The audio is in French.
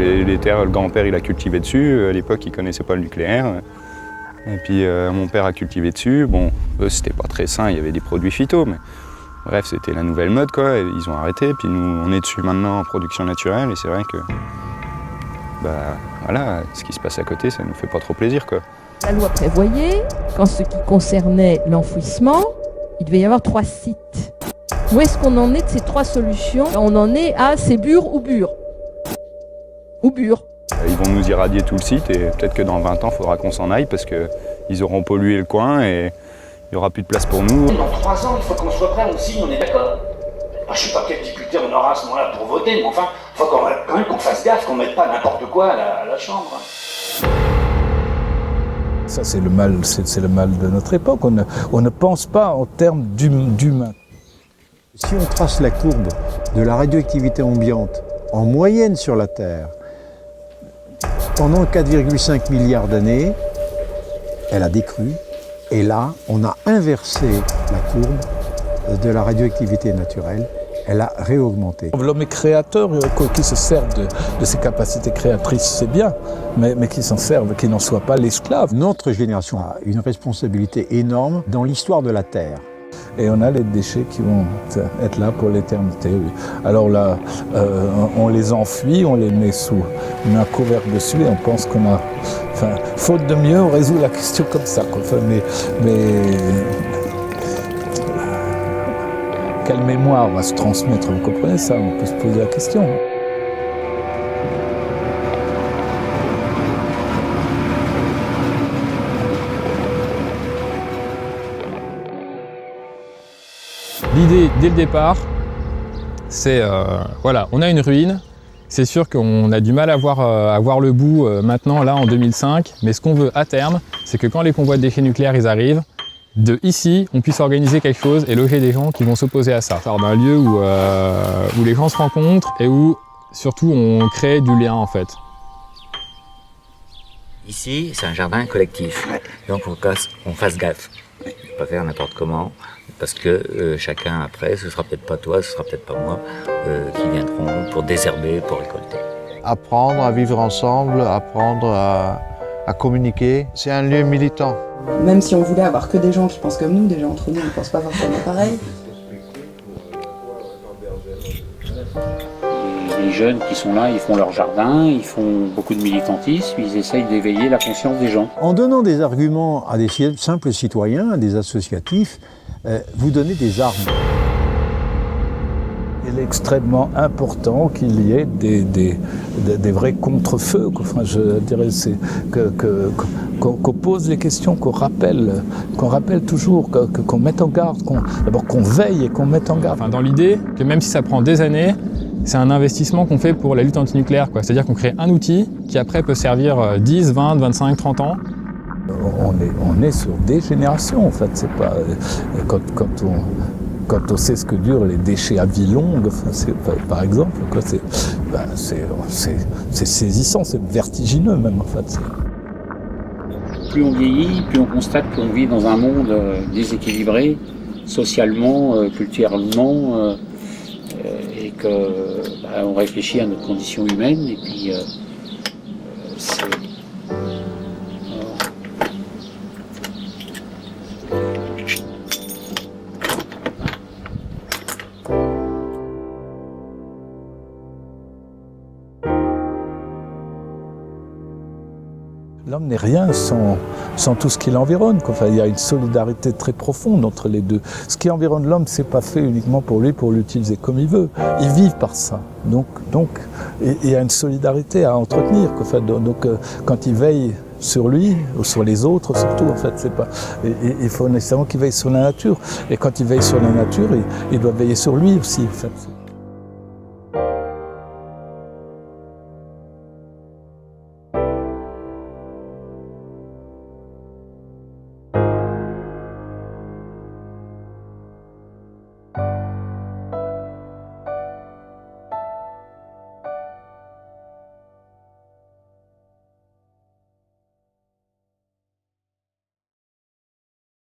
les terres, le grand-père il a cultivé dessus, à l'époque il connaissait pas le nucléaire. Et puis mon père a cultivé dessus, bon, eux c'était pas très sain, il y avait des produits phyto, mais bref c'était la nouvelle mode quoi, et ils ont arrêté, puis nous on est dessus maintenant en production naturelle, et c'est vrai que, bah voilà, ce qui se passe à côté ça nous fait pas trop plaisir quoi. La loi prévoyait qu'en ce qui concernait l'enfouissement, il devait y avoir 3 sites. Où est-ce qu'on en est de ces 3 solutions? On en est à c'est Bure ou Bure. Ou Bure. Ils vont nous irradier tout le site et peut-être que dans 20 ans, il faudra qu'on s'en aille parce qu'ils auront pollué le coin et il n'y aura plus de place pour nous. Dans 3 ans, il faut qu'on soit prêt, on signe, on est d'accord. Je ne sais pas quel député on aura à ce moment-là pour voter, mais enfin, il faut quand même qu'on fasse gaffe, qu'on ne mette pas n'importe quoi à la Chambre. Ça, c'est le mal de notre époque. On ne pense pas en termes d'humain. Si on trace la courbe de la radioactivité ambiante en moyenne sur la Terre, pendant 4,5 milliards d'années, elle a décru. Et là, on a inversé la courbe de la radioactivité naturelle. Elle a réaugmenté. L'homme est créateur, qui se serve de ses capacités créatrices, c'est bien, mais qui s'en serve, qui n'en soit pas l'esclave. Notre génération a une responsabilité énorme dans l'histoire de la Terre. Et on a les déchets qui vont être là pour l'éternité. Alors là, on les enfuit, on les met on met un couvercle dessus et on pense qu'on a... Enfin, faute de mieux, on résout la question comme ça. Enfin, mais quelle mémoire va se transmettre? Vous comprenez ça? On peut se poser la question. L'idée, dès le départ, c'est, voilà, on a une ruine, c'est sûr qu'on a du mal à voir le bout maintenant, là, en 2005, mais ce qu'on veut à terme, c'est que quand les convois de déchets nucléaires, ils arrivent, de ici, on puisse organiser quelque chose et loger des gens qui vont s'opposer à ça. C'est un lieu où les gens se rencontrent et où, surtout, on crée du lien, en fait. Ici, c'est un jardin collectif, donc on fasse gaffe. Pas faire n'importe comment, parce que chacun après, ce sera peut-être pas toi, ce sera peut-être pas moi, qui viendront pour désherber, pour récolter. Apprendre à vivre ensemble, apprendre à communiquer, c'est un lieu militant. Même si on voulait avoir que des gens qui pensent comme nous, déjà entre nous, on ne pense pas forcément pareil. Les jeunes qui sont là, ils font leur jardin, ils font beaucoup de militantisme, ils essayent d'éveiller la conscience des gens. En donnant des arguments à des simples citoyens, à des associatifs, vous donnez des armes. Il est extrêmement important qu'il y ait des vrais contre-feux. Enfin, je dirais qu'on pose les questions, qu'on rappelle toujours, qu'on mette en garde, d'abord qu'on veille et qu'on mette en garde. Enfin, dans l'idée que même si ça prend des années, c'est un investissement qu'on fait pour la lutte antinucléaire. C'est-à-dire qu'on crée un outil qui après peut servir 10, 20, 25, 30 ans. On est sur des générations en fait. C'est pas, quand on sait ce que durent les déchets à vie longue, enfin, par exemple, c'est saisissant, c'est vertigineux même en fait. Plus on vieillit, plus on constate qu'on vit dans un monde déséquilibré, socialement, culturellement, et qu'on réfléchit à notre condition humaine, et puis c'est... L'homme n'est rien sans tout ce qui l'environne. Enfin, il y a une solidarité très profonde entre les deux. Ce qui environne l'homme, c'est pas fait uniquement pour lui, pour l'utiliser comme il veut. Ils vivent par ça. Donc, il y a une solidarité à entretenir. Enfin, donc, quand il veille sur lui, ou sur les autres surtout, en fait, c'est pas. Il faut nécessairement qu'il veille sur la nature. Et quand il veille sur la nature, il doit veiller sur lui aussi, en fait.